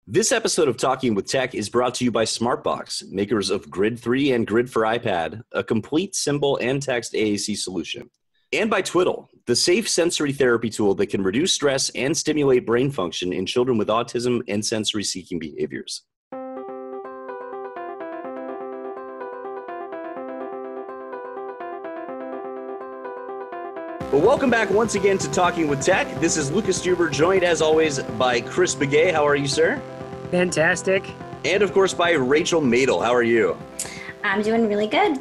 This episode of Talking with Tech is brought to you by Smartbox, makers of Grid 3 and Grid for iPad, a complete symbol and text AAC solution. And by Twiddle, the safe sensory therapy tool that can reduce stress and stimulate brain function in children with autism and sensory-seeking behaviors. Well, welcome back once again to Talking with Tech. This is Lucas Duber, joined as always by Chris Bugaj. How are you, sir? Fantastic. And of course by Rachel Madel. How are you? I'm doing really good.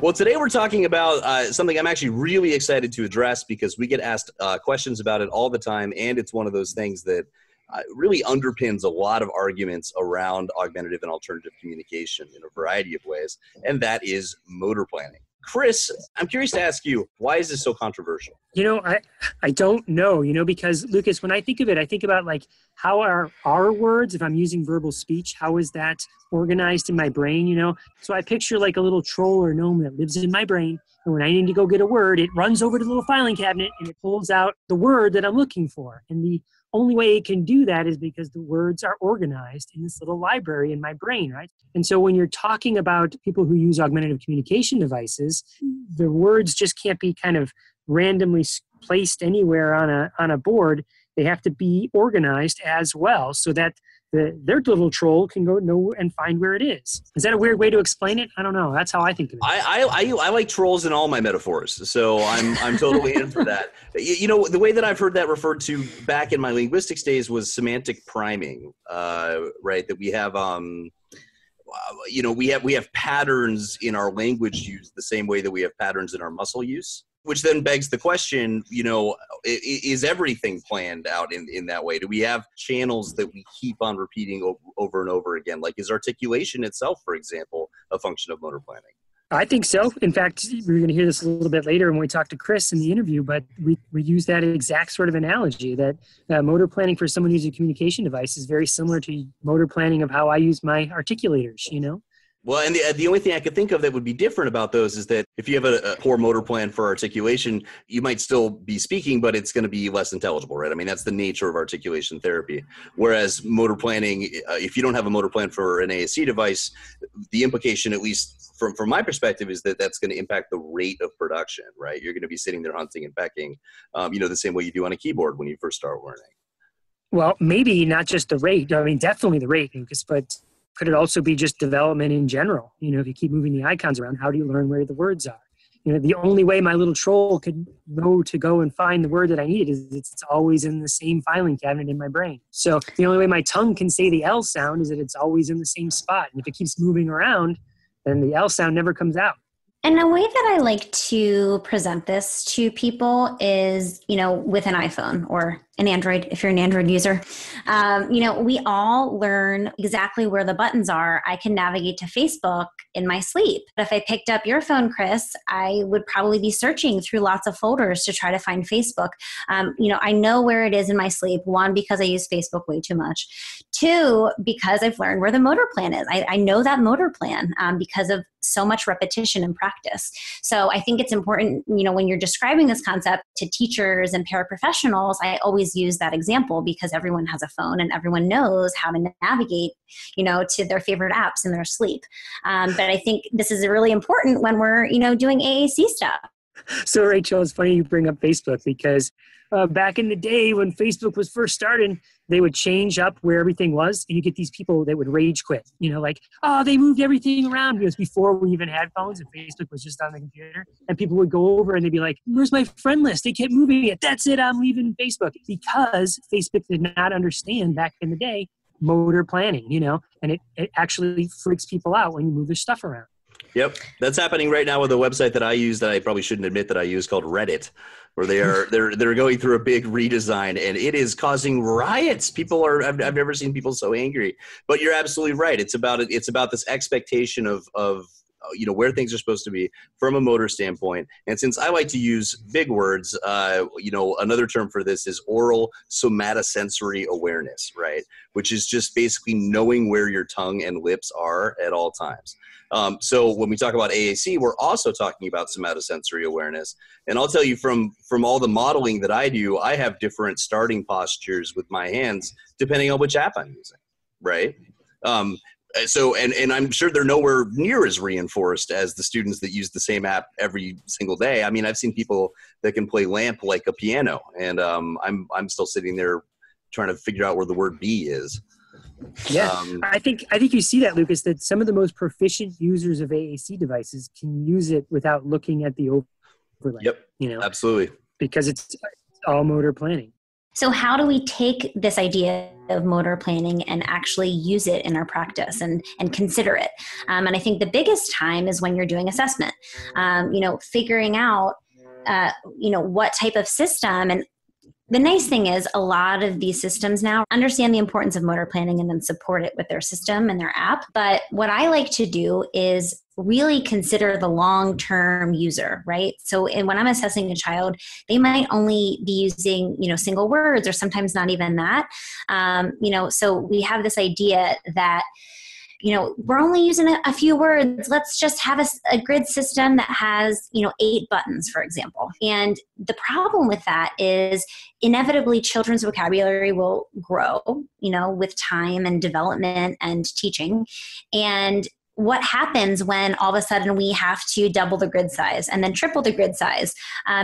Well, today we're talking about something I'm actually really excited to address because we get asked questions about it all the time, and it's one of those things that really underpins a lot of arguments around augmentative and alternative communication in a variety of ways, and that is motor planning. Chris, I'm curious to ask you, why is this so controversial? I don't know, because Lucas, when I think of it, I think about like how are our words, if I'm using verbal speech, how is that organized in my brain, So I picture like a little troll or gnome that lives in my brain. And when I need to go get a word, it runs over to the little filing cabinet and it pulls out the word that I'm looking for. And the only way it can do that is because the words are organized in this little library in my brain, right? And so when you're talking about people who use augmentative communication devices, the words just can't be kind of randomly placed anywhere on a board. They have to be organized as well so that their little troll can go know and find where it is. Is that a weird way to explain it? I don't know. That's how I think of it. I like trolls in all my metaphors, so I'm totally in for that. The way that I've heard that referred to back in my linguistics days was semantic priming, right? That we have we have patterns in our language use the same way that we have patterns in our muscle use. Which then begs the question, is everything planned out in that way? Do we have channels that we keep on repeating over and over again? Like, is articulation itself, for example, a function of motor planning? I think so. In fact, we're going to hear this a little bit later when we talk to Chris in the interview, but we use that exact sort of analogy that motor planning for someone who's a communication device is very similar to motor planning of how I use my articulators, Well, and the only thing I could think of that would be different about those is that if you have a poor motor plan for articulation, you might still be speaking, but it's going to be less intelligible, right? I mean, that's the nature of articulation therapy. Whereas motor planning, if you don't have a motor plan for an AAC device, the implication, at least from my perspective, is that that's going to impact the rate of production, right? You're going to be sitting there hunting and pecking, the same way you do on a keyboard when you first start learning. Well, maybe not just the rate. I mean, definitely the rate, Lucas, but could it also be just development in general? If you keep moving the icons around, how do you learn where the words are? The only way my little troll could know to go and find the word that I needed is it's always in the same filing cabinet in my brain. So the only way my tongue can say the L sound is that it's always in the same spot. And if it keeps moving around, then the L sound never comes out. And a way that I like to present this to people is, with an iPhone or an Android, if you're an Android user. We all learn exactly where the buttons are. I can navigate to Facebook in my sleep. But if I picked up your phone, Chris, I would probably be searching through lots of folders to try to find Facebook. I know where it is in my sleep. One, because I use Facebook way too much. Two, because I've learned where the motor plan is. I know that motor plan because of so much repetition and practice. So I think it's important, when you're describing this concept to teachers and paraprofessionals, I always use that example because everyone has a phone and everyone knows how to navigate, to their favorite apps in their sleep. But I think this is really important when we're, doing AAC stuff. So Rachel, it's funny you bring up Facebook because back in the day when Facebook was first starting, they would change up where everything was, and you get these people that would rage quit, they moved everything around. It was before we even had phones and Facebook was just on the computer, and people would go over and they'd be like, where's my friend list? They kept moving it. That's it. I'm leaving Facebook, because Facebook did not understand back in the day motor planning, and it actually freaks people out when you move their stuff around. Yep. That's happening right now with a website that I use that I probably shouldn't admit that I use, called Reddit, where they're going through a big redesign, and it is causing riots. I've never seen people so angry. But you're absolutely right. It's about this expectation of where things are supposed to be from a motor standpoint. And since I like to use big words, another term for this is oral somatosensory awareness, right? Which is just basically knowing where your tongue and lips are at all times. So when we talk about AAC, we're also talking about somatosensory awareness. And I'll tell you from all the modeling that I do, I have different starting postures with my hands depending on which app I'm using. right? And I'm sure they're nowhere near as reinforced as the students that use the same app every single day. I mean, I've seen people that can play lamp like a piano, and I'm still sitting there trying to figure out where the word B is. Yeah, I think you see that, Lucas, that some of the most proficient users of AAC devices can use it without looking at the overlay. Yep, absolutely. Because it's all motor planning. So how do we take this idea of motor planning and actually use it in our practice and consider it? And I think the biggest time is when you're doing assessment, figuring out, what type of system. And the nice thing is a lot of these systems now understand the importance of motor planning and then support it with their system and their app. But what I like to do is really consider the long-term user, right? So when I'm assessing a child, they might only be using, single words or sometimes not even that. So we have this idea that, we're only using a few words. Let's just have a grid system that has, 8 buttons, for example. And the problem with that is inevitably children's vocabulary will grow, with time and development and teaching. And what happens when all of a sudden we have to double the grid size and then triple the grid size?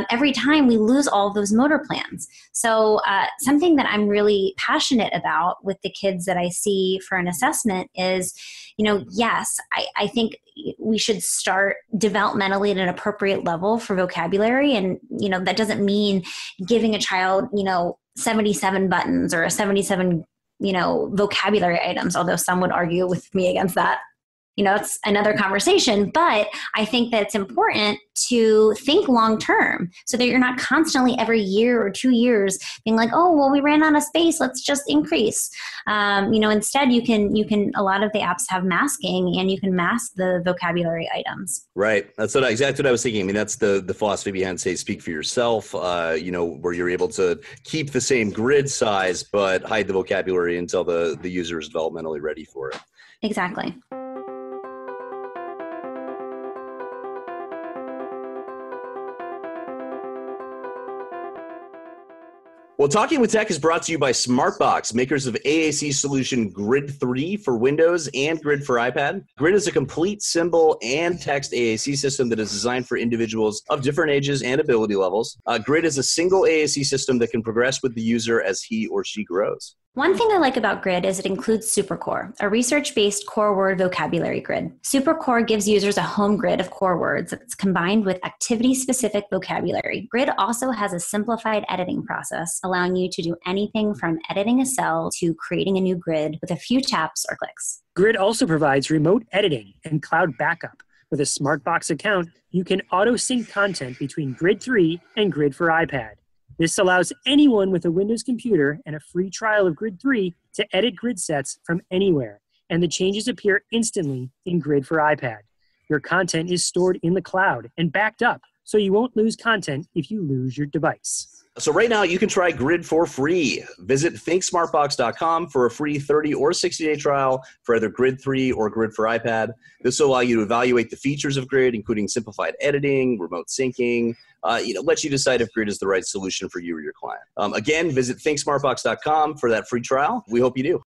Every time we lose all of those motor plans. So something that I'm really passionate about with the kids that I see for an assessment is, yes, I think we should start developmentally at an appropriate level for vocabulary. And, that doesn't mean giving a child, 77 buttons or 77, vocabulary items, although some would argue with me against that. It's another conversation, but I think that it's important to think long-term so that you're not constantly every year or 2 years being like, oh, well, we ran out of space. Let's just increase. Instead you can, a lot of the apps have masking and you can mask the vocabulary items. Right. That's exactly what I was thinking. I mean, that's the philosophy behind, say, speak for yourself, where you're able to keep the same grid size, but hide the vocabulary until the user is developmentally ready for it. Exactly. Well, Talking with Tech is brought to you by Smartbox, makers of AAC solution Grid 3 for Windows and Grid for iPad. Grid is a complete symbol and text AAC system that is designed for individuals of different ages and ability levels. Grid is a single AAC system that can progress with the user as he or she grows. One thing I like about Grid is it includes SuperCore, a research-based core word vocabulary grid. SuperCore gives users a home grid of core words that's combined with activity-specific vocabulary. Grid also has a simplified editing process, allowing you to do anything from editing a cell to creating a new grid with a few taps or clicks. Grid also provides remote editing and cloud backup. With a Smartbox account, you can auto-sync content between Grid 3 and Grid for iPad. This allows anyone with a Windows computer and a free trial of Grid 3 to edit grid sets from anywhere, and the changes appear instantly in Grid for iPad. Your content is stored in the cloud and backed up, so you won't lose content if you lose your device. So right now, you can try Grid for free. Visit ThinkSmartbox.com for a free 30 or 60-day trial for either Grid 3 or Grid for iPad. This will allow you to evaluate the features of Grid, including simplified editing, remote syncing, let you decide if Grid is the right solution for you or your client. Again, visit ThinkSmartbox.com for that free trial. We hope you do.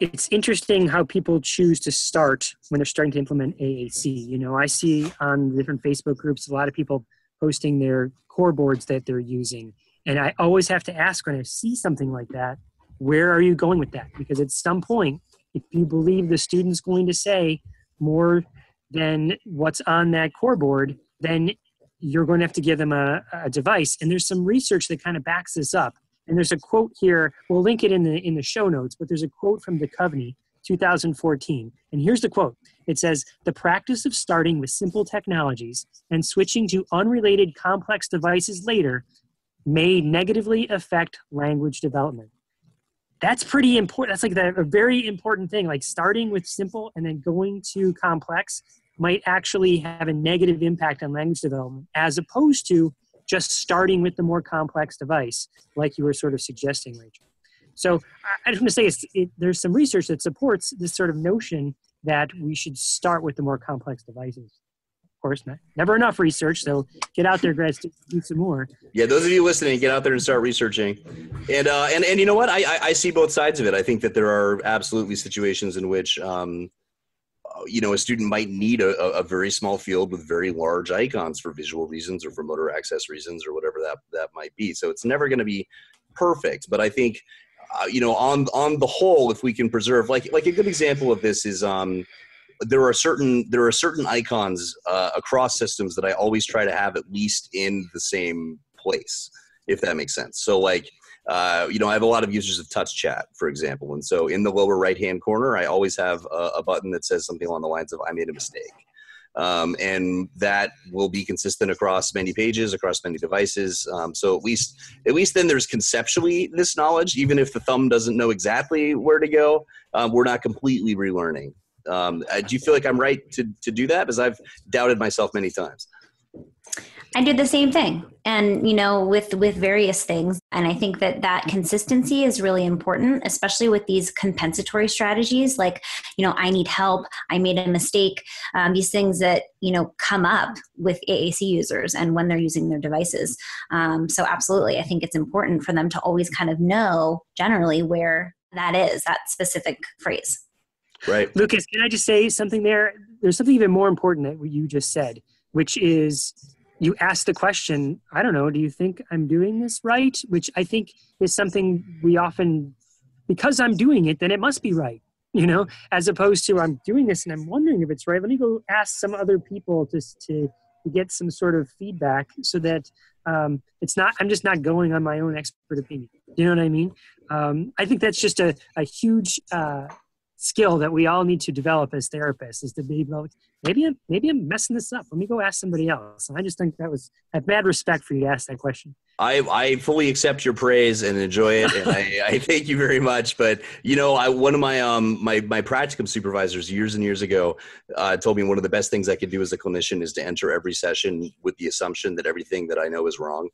It's interesting how people choose to start when they're starting to implement AAC. I see on different Facebook groups a lot of people posting their core boards that they're using. And I always have to ask when I see something like that, where are you going with that? Because at some point, if you believe the student's going to say more than what's on that core board, then you're going to have to give them a device. And there's some research that kind of backs this up. And there's a quote here, we'll link it in the show notes, but there's a quote from Dukhovny, 2014. And here's the quote. It says, "The practice of starting with simple technologies and switching to unrelated complex devices later may negatively affect language development." That's pretty important. That's like a very important thing. Like starting with simple and then going to complex might actually have a negative impact on language development, as opposed to just starting with the more complex device, like you were sort of suggesting, Rachel. So I just want to say there's some research that supports this sort of notion that we should start with the more complex devices. course, never enough research. So get out there, guys, to do some more. Yeah, those of you listening, get out there and start researching. And you know what? I see both sides of it. I think that there are absolutely situations in which, a student might need a very small field with very large icons for visual reasons or for motor access reasons or whatever that might be. So it's never going to be perfect. But I think, on the whole, if we can preserve, like a good example of this is, there are certain icons across systems that I always try to have at least in the same place, if that makes sense. So I have a lot of users of touch chat, for example. And so in the lower right-hand corner, I always have a button that says something along the lines of, I made a mistake. And that will be consistent across many pages, across many devices. So at least then there's conceptually this knowledge, even if the thumb doesn't know exactly where to go, we're not completely relearning. Do you feel like I'm right to do that? Because I've doubted myself many times. I did the same thing. And, with various things. And I think that consistency is really important, especially with these compensatory strategies. Like, I need help. I made a mistake. These things that, come up with AAC users and when they're using their devices. So absolutely. I think it's important for them to always kind of know generally where that is, that specific phrase. Right. Lucas, can I just say something there? There's something even more important that what you just said, which is you asked the question, I don't know, do you think I'm doing this right? Which I think is something we often, because I'm doing it, then it must be right, as opposed to I'm doing this and I'm wondering if it's right. Let me go ask some other people to get some sort of feedback so that I'm just not going on my own expert opinion. You know what I mean? I think that's just a huge skill that we all need to develop as therapists, is to be able, maybe I'm messing this up. Let me go ask somebody else. And I just think I have mad respect for you to ask that question. I fully accept your praise and enjoy it, and I thank you very much. But one of my practicum supervisors years and years ago told me one of the best things I could do as a clinician is to enter every session with the assumption that everything that I know is wrong.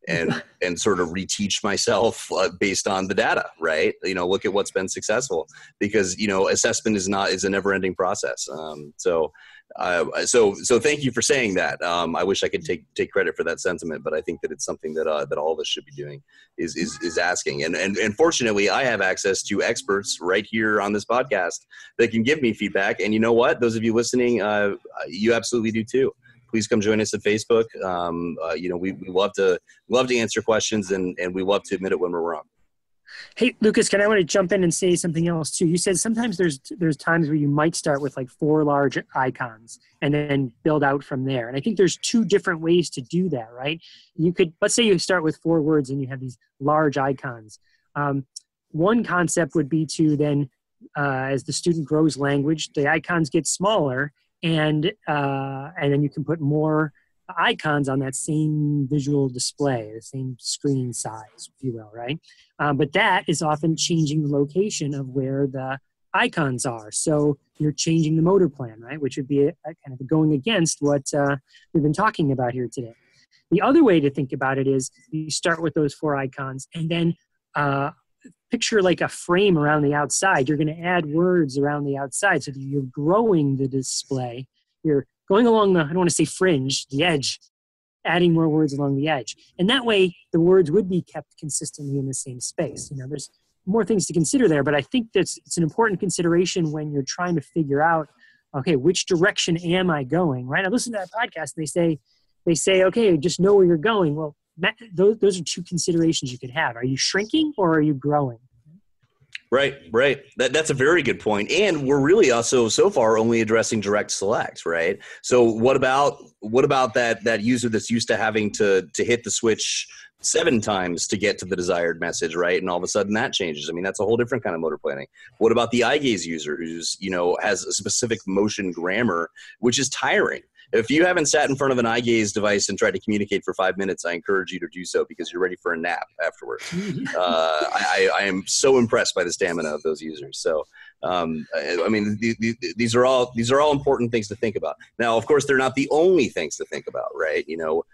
And sort of reteach myself based on the data, right? Look at what's been successful, because assessment is a never-ending process. So thank you for saying that. I wish I could take credit for that sentiment, but I think that it's something that all of us should be doing is asking. And fortunately, I have access to experts right here on this podcast that can give me feedback. And you know what? Those of you listening, you absolutely do too. Please come join us at Facebook. We love to answer questions, and we love to admit it when we're wrong. Hey, Lucas, I want to jump in and say something else too. You said sometimes there's times where you might start with like 4 large icons and then build out from there. And I think there's 2 different ways to do that, right? Let's say you start with 4 words and you have these large icons. One concept would be to then, as the student grows language, the icons get smaller, and then you can put more icons on that same visual display, the same screen size, if you will, right? But that is often changing the location of where the icons are. So you're changing the motor plan, right? Which would be a kind of going against what we've been talking about here today. The other way to think about it is you start with those 4 icons, and then picture like a frame around the outside. You're going to add words around the outside so that you're growing the display. You're going along I don't want to say fringe, the edge, adding more words along the edge. And that way the words would be kept consistently in the same space. There's more things to consider there, but I think it's an important consideration when you're trying to figure out, okay, which direction am I going, right? I listen to that podcast and they say, okay, just know where you're going. Well, those are 2 considerations you could have. Are you shrinking or are you growing? Right. That's a very good point. And we're really also so far only addressing direct select, right? So what about that user that's used to having to hit the switch 7 times to get to the desired message, right? And all of a sudden that changes. I mean, that's a whole different kind of motor planning. What about the eye gaze user who's, has a specific motion grammar, which is tiring? If you haven't sat in front of an eye gaze device and tried to communicate for 5 minutes, I encourage you to do so, because you're ready for a nap afterwards. I am so impressed by the stamina of those users. So, these are all important things to think about. Now, of course, they're not the only things to think about, right?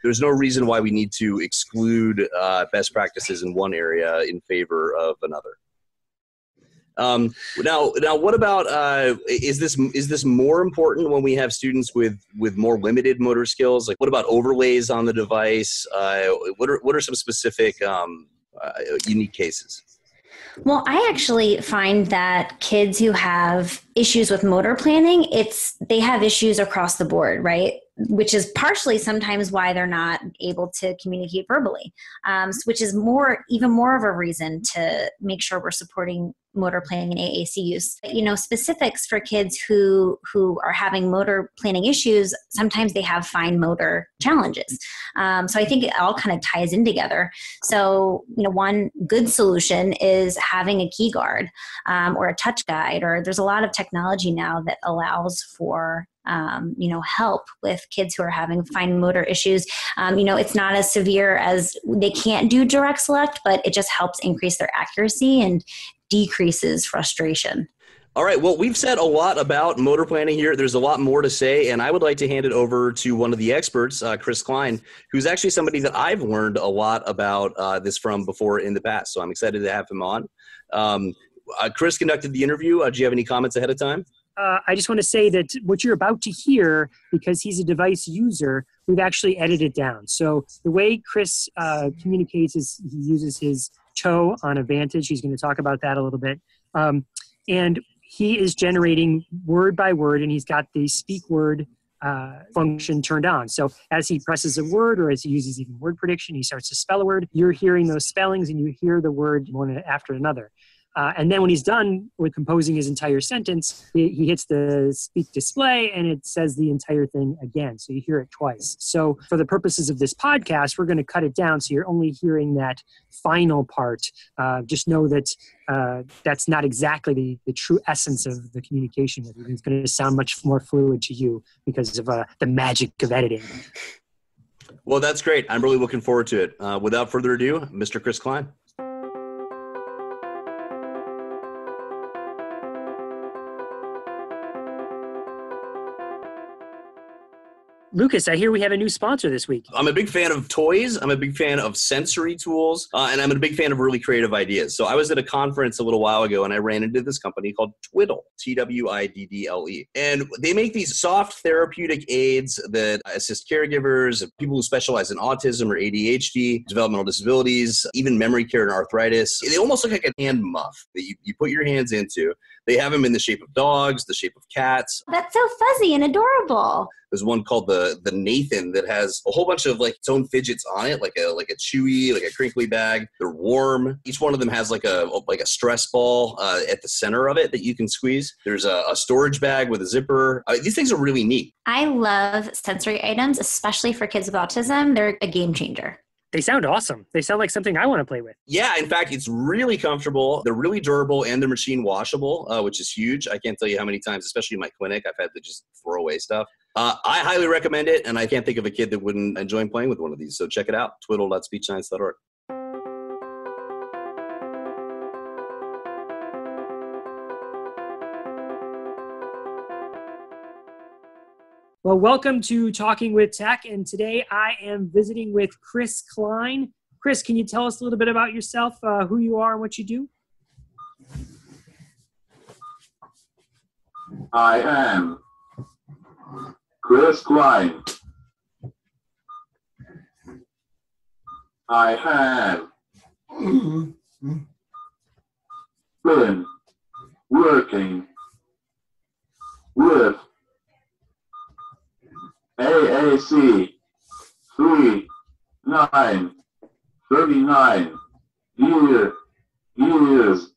There's no reason why we need to exclude best practices in one area in favor of another. Now, what about is this more important when we have students with more limited motor skills? Like, what about overlays on the device? What are some specific unique cases? Well, I actually find that kids who have issues with motor planning, they have issues across the board, right? Which is partially sometimes why they're not able to communicate verbally, which is even more of a reason to make sure we're supporting motor planning and AAC use. Specifics for kids who are having motor planning issues, sometimes they have fine motor challenges. So I think it all kind of ties in together. So, one good solution is having a key guard or a touch guide, or there's a lot of technology now that allows for help with kids who are having fine motor issues. It's not as severe as they can't do direct select, but it just helps increase their accuracy and decreases frustration. All right. Well, we've said a lot about motor planning here. There's a lot more to say, and I would like to hand it over to one of the experts, Chris Klein, who's actually somebody that I've learned a lot about this from before in the past. So I'm excited to have him on. Chris conducted the interview. Do you have any comments ahead of time? I just want to say that what you're about to hear, because he's a device user, we've actually edited down. So the way Chris communicates is he uses his toe on a Vantage. He's going to talk about that a little bit. And he is generating word by word, and he's got the speak word function turned on. So as he presses a word, or as he uses even word prediction, he starts to spell a word. You're hearing those spellings, and you hear the word one after another. And then when he's done with composing his entire sentence, he hits the speak display and it says the entire thing again. So you hear it twice. So for the purposes of this podcast, we're going to cut it down so you're only hearing that final part. Just know that that's not exactly the true essence of the communication. It's going to sound much more fluid to you because of the magic of editing. Well, that's great. I'm really looking forward to it. Without further ado, Mr. Chris Klein. Lucas, I hear we have a new sponsor this week. I'm a big fan of toys. I'm a big fan of sensory tools, and I'm a big fan of really creative ideas. So I was at a conference a little while ago, and I ran into this company called Twiddle, Twiddle. And they make these soft therapeutic aids that assist caregivers, people who specialize in autism or ADHD, developmental disabilities, even memory care and arthritis. They almost look like a hand muff that you put your hands into. They have them in the shape of dogs, the shape of cats. That's so fuzzy and adorable. There's one called the Nathan that has a whole bunch of like its own fidgets on it, like a chewy, like a crinkly bag. They're warm. Each one of them has like a stress ball at the center of it that you can squeeze. There's a storage bag with a zipper. These things are really neat. I love sensory items, especially for kids with autism. They're a game changer. They sound awesome. They sound like something I want to play with. Yeah, in fact, it's really comfortable. They're really durable, and they're machine washable, which is huge. I can't tell you how many times, especially in my clinic, I've had to just throw away stuff. I highly recommend it, and I can't think of a kid that wouldn't enjoy playing with one of these. So check it out, twiddle.speechscience.org. Well, welcome to Talking with Tech, and today I am visiting with Chris Klein. Chris, can you tell us a little bit about yourself, who you are and what you do? I am Chris Klein. I have been working with AAC 39 years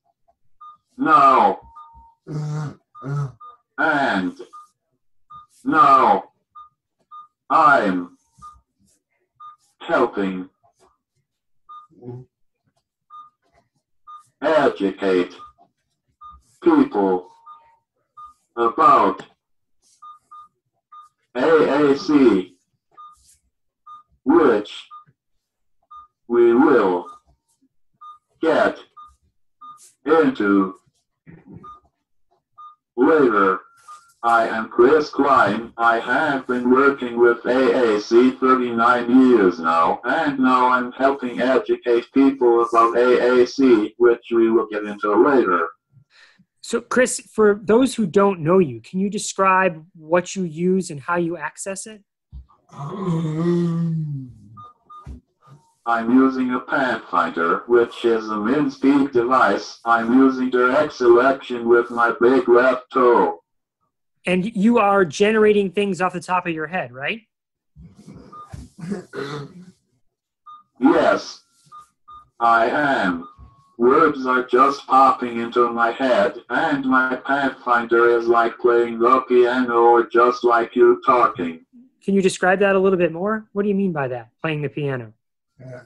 now, and now I'm helping educate people about AAC, which we will get into later. I am Chris Klein. I have been working with AAC 39 years now, and now I'm helping educate people about AAC, which we will get into later. So, Chris, for those who don't know you, can you describe what you use and how you access it? I'm using a Pathfinder, which is a min-speed device. I'm using direct selection with my big left toe. And you are generating things off the top of your head, right? Yes, I am. Words are just popping into my head, and my Pathfinder is like playing the piano or just like you talking. Can you describe that a little bit more? What do you mean by that, playing the piano?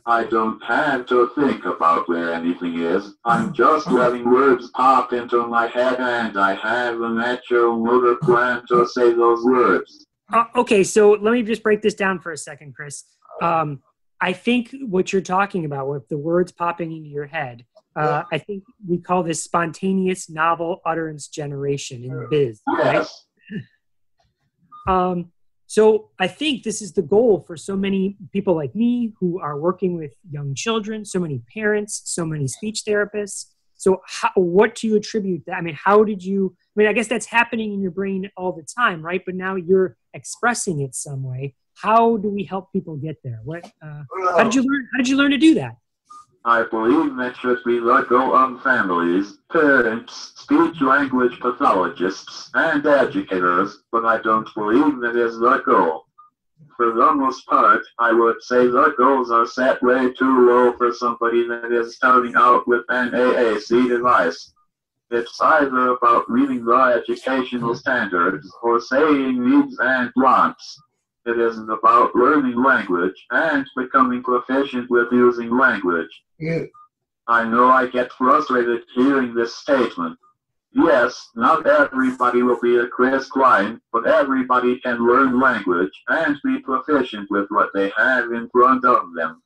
I don't have to think about where anything is. I'm just letting words pop into my head, and I have a natural motor plan to say those words. Okay, so let me just break this down for a second, Chris. I think what you're talking about with the words popping into your head, I think we call this spontaneous novel utterance generation in biz, right? Yes. So I think this is the goal for so many people like me who are working with young children, so many parents, so many speech therapists. So what do you attribute that? I mean, I guess that's happening in your brain all the time, right? But now you're expressing it some way. How do we help people get there? How did you learn to do that? I believe that should be let go of families, parents, speech-language pathologists, and educators, but I don't believe that is the goal. For the most part, I would say the goals are set way too low for somebody that is starting out with an AAC device. It's either about meeting the educational standards or saying needs and wants. It isn't about learning language and becoming proficient with using language. I know I get frustrated hearing this statement. Yes, not everybody will be a Chris Klein, but everybody can learn language and be proficient with what they have in front of them.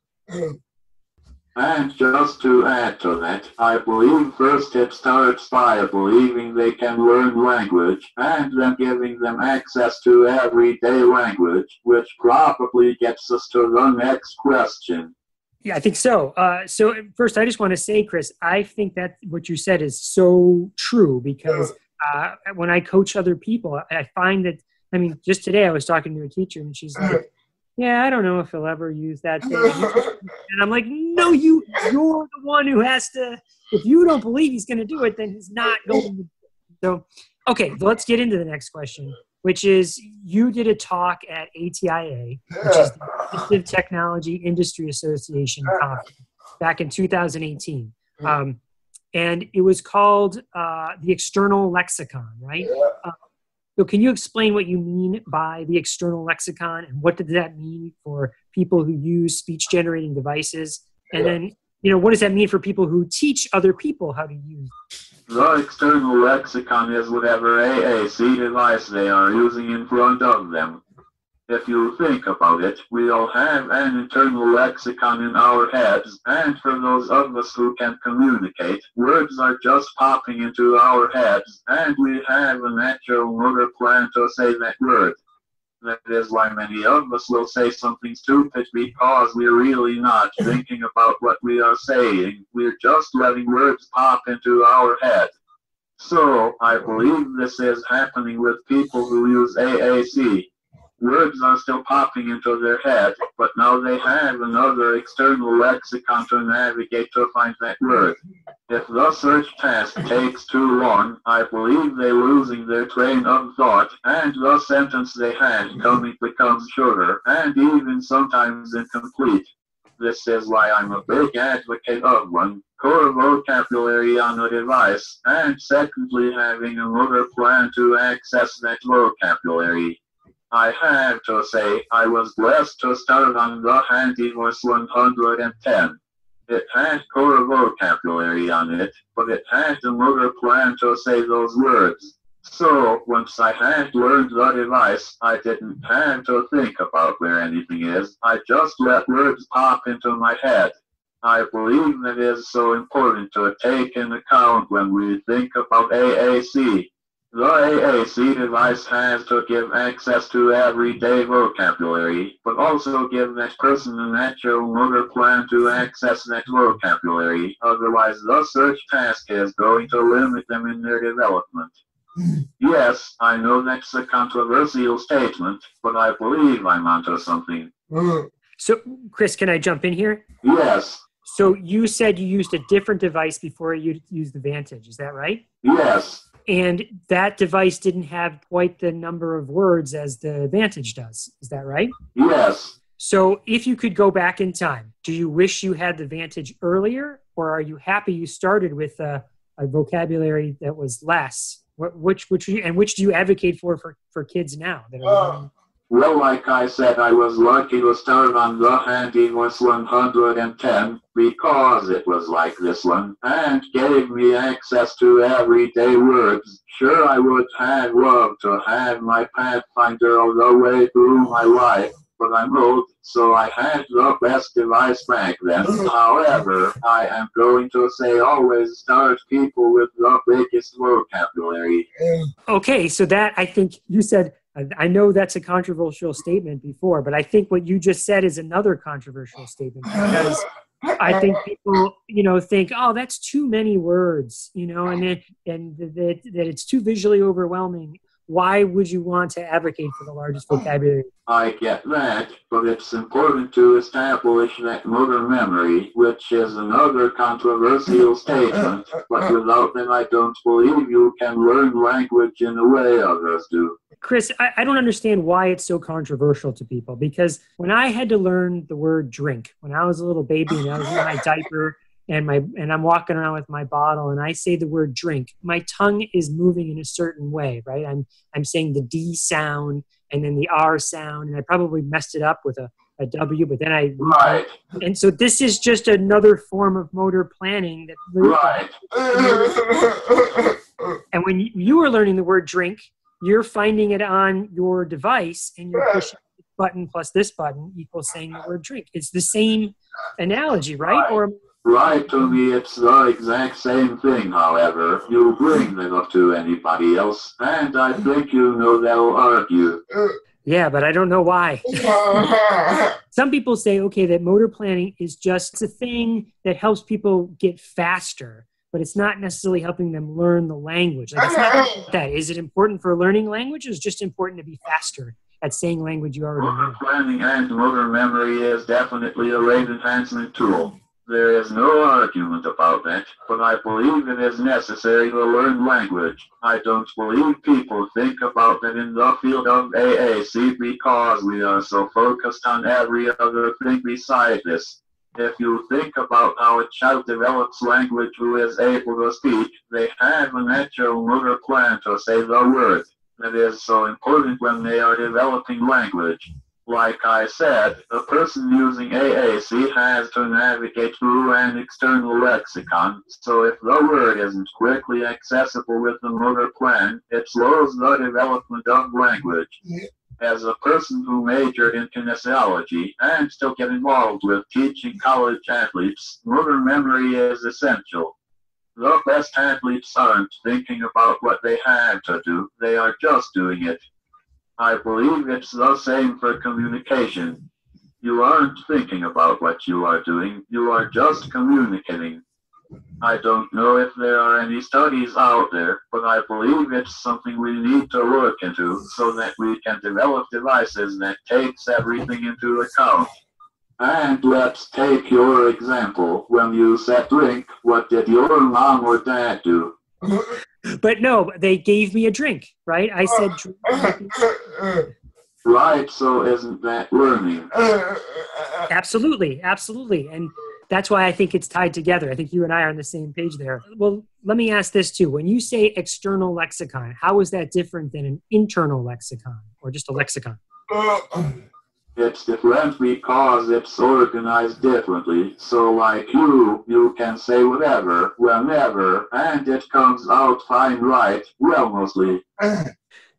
And just to add to that, I believe first it starts by believing they can learn language and then giving them access to everyday language, which probably gets us to the next question. Yeah, I think so. So first, I just want to say, Chris, I think that what you said is so true because when I coach other people, I find that, just today I was talking to a teacher and she's like, yeah, I don't know if he'll ever use that thing. And I'm like, no, you're the one who has to, if you don't believe he's going to do it, then he's not going to do it. So, okay, let's get into the next question, which is you did a talk at ATIA, which is the Assistive Technology Industry Association conference back in 2018. And it was called the External Lexicon, right? So can you explain what you mean by the external lexicon and what does that mean for people who use speech generating devices? And then, what does that mean for people who teach other people how to use it? The external lexicon is whatever AAC device they are using in front of them. If you think about it, we all have an internal lexicon in our heads, and for those of us who can communicate, words are just popping into our heads, and we have a natural motor plan to say that word. That is why many of us will say something stupid because we're really not thinking about what we are saying. We're just letting words pop into our head. So, I believe this is happening with people who use AAC. Words are still popping into their head, but now they have another external lexicon to navigate to find that word. If the search task takes too long, I believe they're losing their train of thought, and the sentence they had coming becomes shorter, and even sometimes incomplete. This is why I'm a big advocate of one, core vocabulary on a device, and secondly having a motor plan to access that vocabulary. I have to say, I was blessed to start on the Handyhorse 110. It had core vocabulary on it, but it had the motor plan to say those words. So, once I had learned the device, I didn't have to think about where anything is. I just let words pop into my head. I believe that is so important to take into account when we think about AAC. The AAC device has to give access to everyday vocabulary, but also give that person a natural motor plan to access that vocabulary. Otherwise, the search task is going to limit them in their development. Yes, I know that's a controversial statement, but I believe I'm onto something. So, Chris, can I jump in here? Yes. So you said you used a different device before you used the Vantage. Is that right? Yes. And that device didn't have quite the number of words as the Vantage does. Is that right? Yes. So if you could go back in time, do you wish you had the Vantage earlier, or are you happy you started with a vocabulary that was less? Which do you advocate for kids now that are Well, like I said, I was lucky to start on the handy was 110 because it was like this one and gave me access to everyday words. Sure, I would have loved to have my Pathfinder all the way through my life, but I'm old, so I had the best device back then. However, I am going to say always start people with the biggest vocabulary. Okay, so that, I think you said, I know that's a controversial statement before, but I think what you just said is another controversial statement because I think people, think, oh, that's too many words, and that it's too visually overwhelming. Why would you want to advocate for the largest vocabulary? I get that, but it's important to establish that motor memory, which is another controversial statement, but without that I don't believe you can learn language in the way others do. Chris, I don't understand why it's so controversial to people, because when I had to learn the word drink, when I was a little baby and I was in my diaper and I'm walking around with my bottle and I say the word drink, my tongue is moving in a certain way, right? I'm saying the D sound and then the R sound, and I probably messed it up with a W, but then Right. And so this is just another form of motor planning that. Right. And when you were learning the word drink, you're finding it on your device and you're pushing this button plus this button equals saying the word drink. It's the same analogy, right? Or right, to me it's the exact same thing, however. You bring them up to anybody else, and I think they'll argue. Yeah, but I don't know why. Some people say, okay, that motor planning is just a thing that helps people get faster, but it's not necessarily helping them learn the language. Like, it's not that. Is it important for learning language, or is it just important to be faster at saying language you already know? Motor planning and motor memory is definitely a rate enhancement tool. There is no argument about that, but I believe it is necessary to learn language. I don't believe people think about that in the field of AAC because we are so focused on every other thing beside this. If you think about how a child develops language who is able to speak, they have a natural motor plan to say the word. That is so important when they are developing language. Like I said, a person using AAC has to navigate through an external lexicon, so if the word isn't quickly accessible with the motor plan, it slows the development of language. As a person who majored in kinesiology and still get involved with teaching college athletes, motor memory is essential. The best athletes aren't thinking about what they have to do, they are just doing it. I believe it's the same for communication. You aren't thinking about what you are doing, you are just communicating. I don't know if there are any studies out there, but I believe it's something we need to look into so that we can develop devices that takes everything into account. And let's take your example. When you said drink, what did your mom or dad do? But no, they gave me a drink, right? I said drink. Right, so isn't that learning? Absolutely, absolutely. And that's why I think it's tied together. I think you and I are on the same page there. Well, let me ask this too. When you say external lexicon, how is that different than an internal lexicon or just a lexicon? It's different because it's organized differently. So like you can say whatever, whenever, and it comes out fine, right? Well, mostly.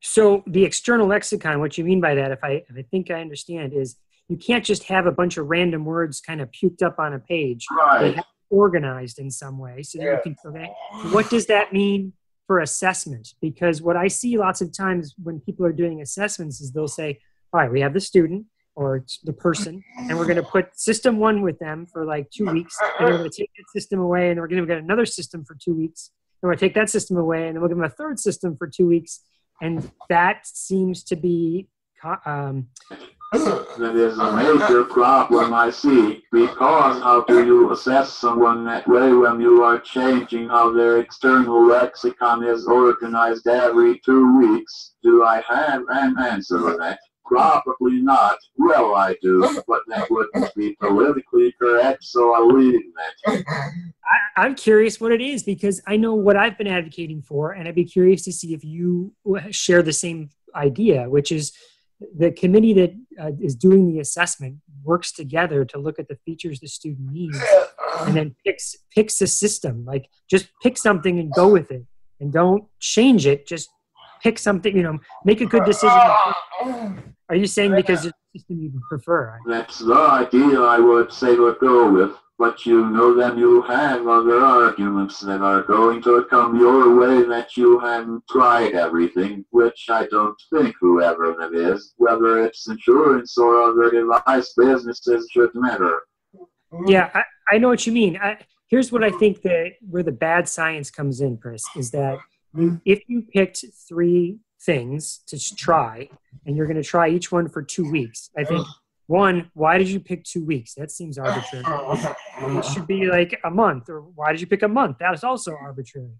So the external lexicon, what you mean by that, if I think I understand, is you can't just have a bunch of random words kind of puked up on a page. Right. They have to be organized in some way. So you can, okay, what does that mean for assessment, because what I see lots of times when people are doing assessments is they'll say, all right, we have the student or the person, and we're going to put system 1 with them for like 2 weeks, and then we're going to take that system away, and then we're going to get another system for 2 weeks, and we're going to take that system away, and then we'll give them a third system for 2 weeks. And that seems to be that is a major problem I see, because how do you assess someone that way when you are changing how their external lexicon is organized every 2 weeks? Do I have an answer to that? Probably not. Well, I do, but that wouldn't be politically correct, so I'll leave that. I'm curious what it is, because I know what I've been advocating for, and I'd be curious to see if you share the same idea, which is the committee that is doing the assessment works together to look at the features the student needs, and then picks a system. Like, just pick something and go with it, and don't change it. Just pick something, make a good decision. Are you saying because it's the system you prefer? That's the idea I would say to go with. But then you have other arguments that are going to come your way that you haven't tried everything, which I don't think whoever that is, whether it's insurance or other device businesses, should matter. Yeah, I know what you mean. Here's what I think where the bad science comes in, Chris, is that if you picked 3 things to try, and you're going to try each one for 2 weeks, I think, 1, why did you pick 2 weeks? That seems arbitrary. It should be like a month. Or why did you pick a month? That is also arbitrary.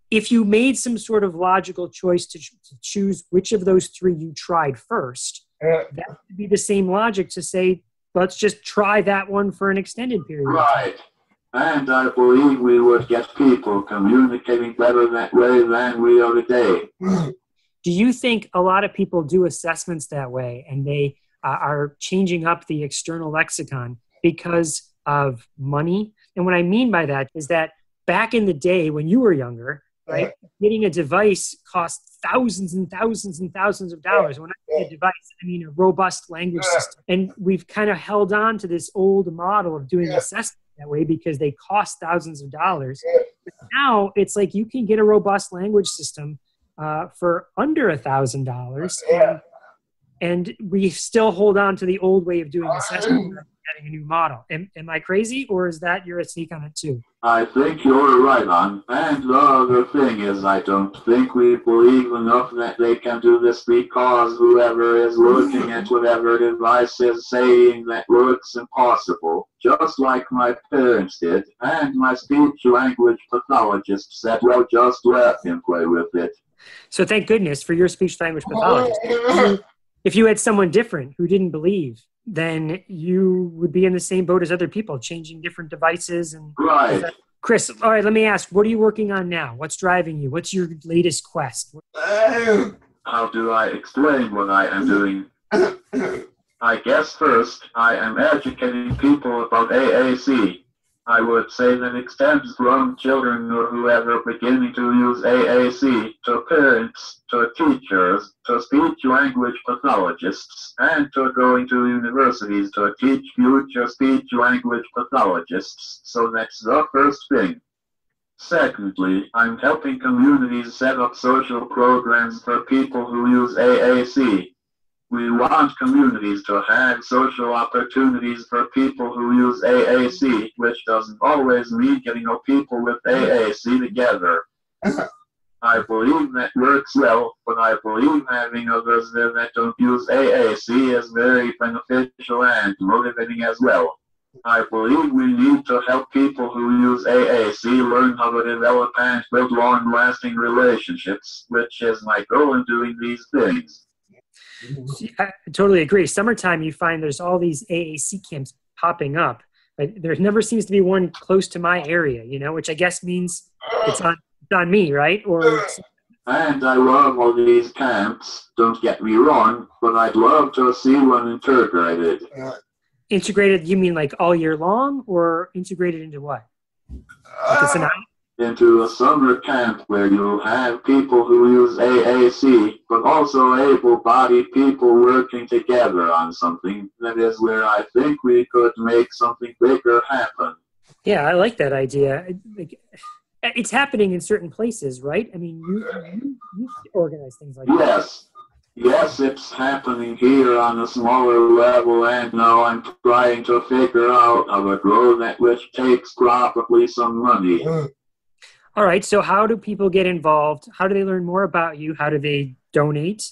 If you made some sort of logical choice to choose which of those 3 you tried first, that would be the same logic to say, let's just try that one for an extended period. Right. And I believe we would get people communicating better that way than we are today. Do you think a lot of people do assessments that way, and they are changing up the external lexicon because of money? And what I mean by that is that back in the day when you were younger, right, getting a device cost thousands and thousands and thousands of dollars. When I say a device, I mean a robust language system. And we've kind of held on to this old model of doing assessment that way because they cost thousands of dollars. But now it's like you can get a robust language system for under $1,000. And we still hold on to the old way of doing assessment, getting a new model. Am I crazy, or is that your take on it too? I think you're right on. And the other thing is, I don't think we believe enough that they can do this, because whoever is looking at whatever device is saying that looks impossible, just like my parents did, and my speech language pathologist said, well, just let him play with it. So thank goodness for your speech language pathologist. If you had someone different who didn't believe, then you would be in the same boat as other people, changing different devices. And right. Chris, all right, let me ask, what are you working on now? What's driving you? What's your latest quest? How do I explain what I am doing? I guess first, I am educating people about AAC. I would say that extends from children or whoever beginning to use AAC, to parents, to teachers, to speech-language pathologists, and to going to universities to teach future speech-language pathologists. So that's the first thing. Secondly, I'm helping communities set up social programs for people who use AAC. We want communities to have social opportunities for people who use AAC, which doesn't always mean getting people with AAC together. I believe that works well, but I believe having others there that don't use AAC is very beneficial and motivating as well. I believe we need to help people who use AAC learn how to develop and build long-lasting relationships, which is my goal in doing these things. I totally agree. Summertime, you find there's all these AAC camps popping up, but there never seems to be one close to my area, which I guess means it's on me, right? And I love all these camps, don't get me wrong, but I'd love to see one integrated. Integrated, you mean like all year long, or integrated into what? Like into a summer camp where you'll have people who use AAC, but also able-bodied people working together on something. That is where I think we could make something bigger happen. Yeah, I like that idea. It's happening in certain places, right? I mean, you organize things like that. Yes. Yes, it's happening here on a smaller level, and now I'm trying to figure out how to grow that, which takes probably some money. All right, so how do people get involved? How do they learn more about you? How do they donate?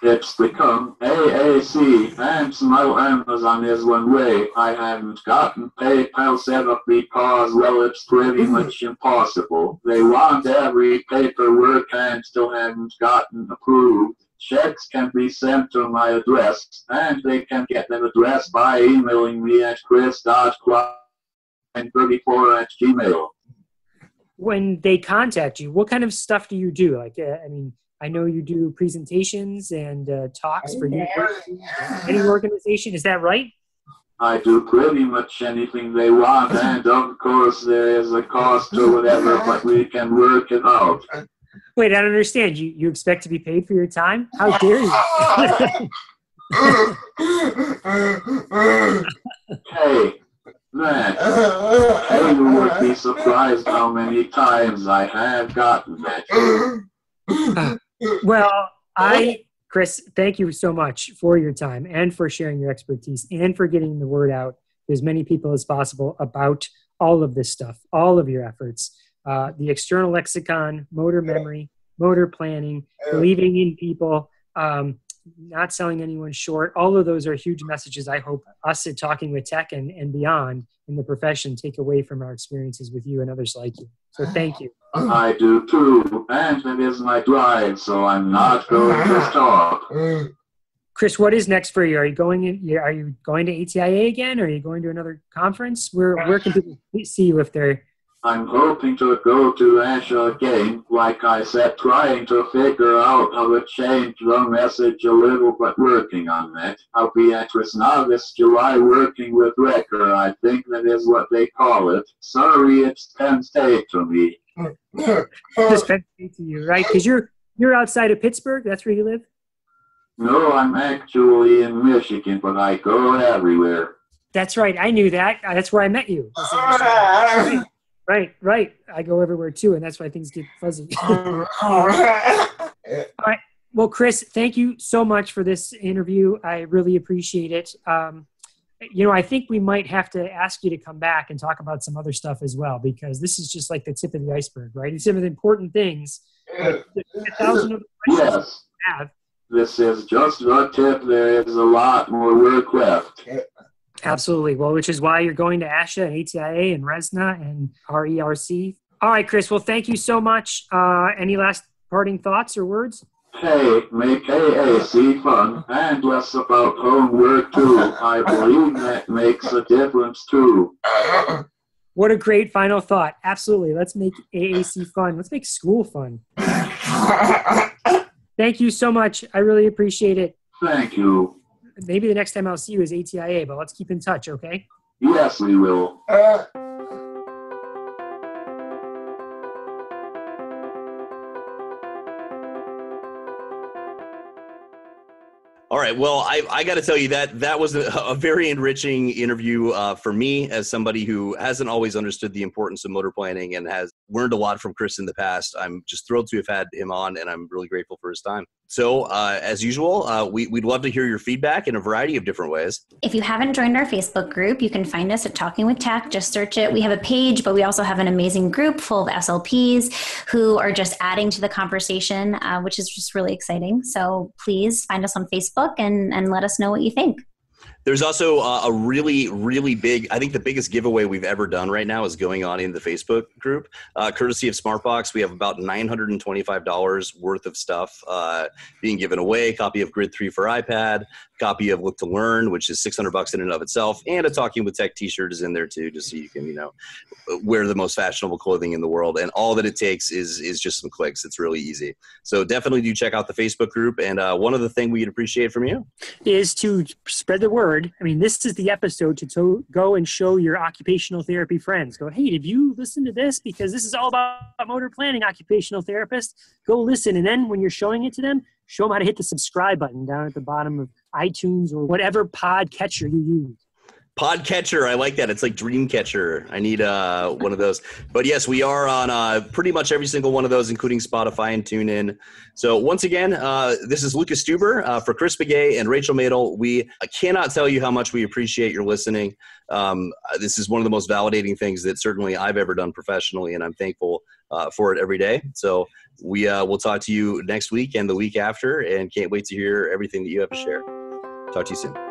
It's become AAC, and Smile Amazon is one way. I haven't gotten PayPal set up because, well, it's pretty much impossible. They want every paperwork and still haven't gotten approved. Checks can be sent to my address, and they can get that address by emailing me at chris.klein34@gmail. When they contact you, what kind of stuff do you do? Like, I mean, I know you do presentations and talks for any organization. Is that right? I do pretty much anything they want, and of course there is a cost to whatever, but we can work it out. Wait, I don't understand. You expect to be paid for your time? How dare you? Hey, man, hey, you would be surprised how many times I have gotten that. Well, Chris, thank you so much for your time and for sharing your expertise and for getting the word out to as many people as possible about all of this stuff, all of your efforts. The external lexicon, motor memory, motor planning, believing in people, not selling anyone short. All of those are huge messages I hope us at Talking with Tech and beyond in the profession take away from our experiences with you and others like you. So thank you. I do too, and it is my drive, so I'm not going to stop. Chris, what is next for you? Are you going to ATIA again? Or are you going to another conference? Where can people see you if they're... I'm hoping to go to ASHA again, like I said, trying to figure out how to change the message a little, but working on that. I'll be at Novice July working with Wrecker. I think that is what they call it. Sorry, it's Penn State to me. Just Penn State to you, right? Because you're outside of Pittsburgh. That's where you live? No, I'm actually in Michigan, but I go everywhere. That's right. I knew that. That's where I met you. Right. I go everywhere too, and that's why things get fuzzy. All right. Well, Chris, thank you so much for this interview. I really appreciate it. I think we might have to ask you to come back and talk about some other stuff as well, because this is just like the tip of the iceberg, right? It's some of the important things. Like 1,000 other questions you have. This is just the tip. There is a lot more work left. Absolutely. Well, which is why you're going to ASHA and ATIA and RESNA and RERC. All right, Chris. Well, thank you so much. Any last parting thoughts or words? Hey, make AAC fun and less about homework too. I believe that makes a difference too. What a great final thought. Absolutely. Let's make AAC fun. Let's make school fun. Thank you so much. I really appreciate it. Thank you. Maybe the next time I'll see you is ATIA, but let's keep in touch, okay? Yes, we will. All right. Well, I got to tell you that was a very enriching interview for me as somebody who hasn't always understood the importance of motor planning and has learned a lot from Chris in the past. I'm just thrilled to have had him on, and I'm really grateful for his time. So as usual, we'd love to hear your feedback in a variety of different ways. If you haven't joined our Facebook group, you can find us at Talking with Tech. Just search it. We have a page, but we also have an amazing group full of SLPs who are just adding to the conversation, which is just really exciting. So please find us on Facebook and let us know what you think. There's also a really, really big, I think the biggest giveaway we've ever done right now is going on in the Facebook group. Courtesy of Smartbox, we have about $925 worth of stuff being given away. A copy of Grid 3 for iPad, copy of Look to Learn, which is $600 in and of itself, and a Talking with Tech t-shirt is in there too, just so you can, wear the most fashionable clothing in the world. And all that it takes is just some clicks. It's really easy. So definitely do check out the Facebook group. And one other thing we'd appreciate from you is to spread the word. I mean, this is the episode to go and show your occupational therapy friends. Go, hey, did you listen to this? Because this is all about motor planning, occupational therapist. Go listen. And then when you're showing it to them, show them how to hit the subscribe button down at the bottom of iTunes or whatever podcatcher you use. Podcatcher, I like that. It's like Dreamcatcher. I need one of those. But yes, we are on pretty much every single one of those, including Spotify and TuneIn. So once again, this is Lucas Stuber for Chris Bugaj and Rachel Madel. I cannot tell you how much we appreciate your listening. This is one of the most validating things that certainly I've ever done professionally, and I'm thankful for it every day. So we'll talk to you next week and the week after, and can't wait to hear everything that you have to share. Talk to you soon.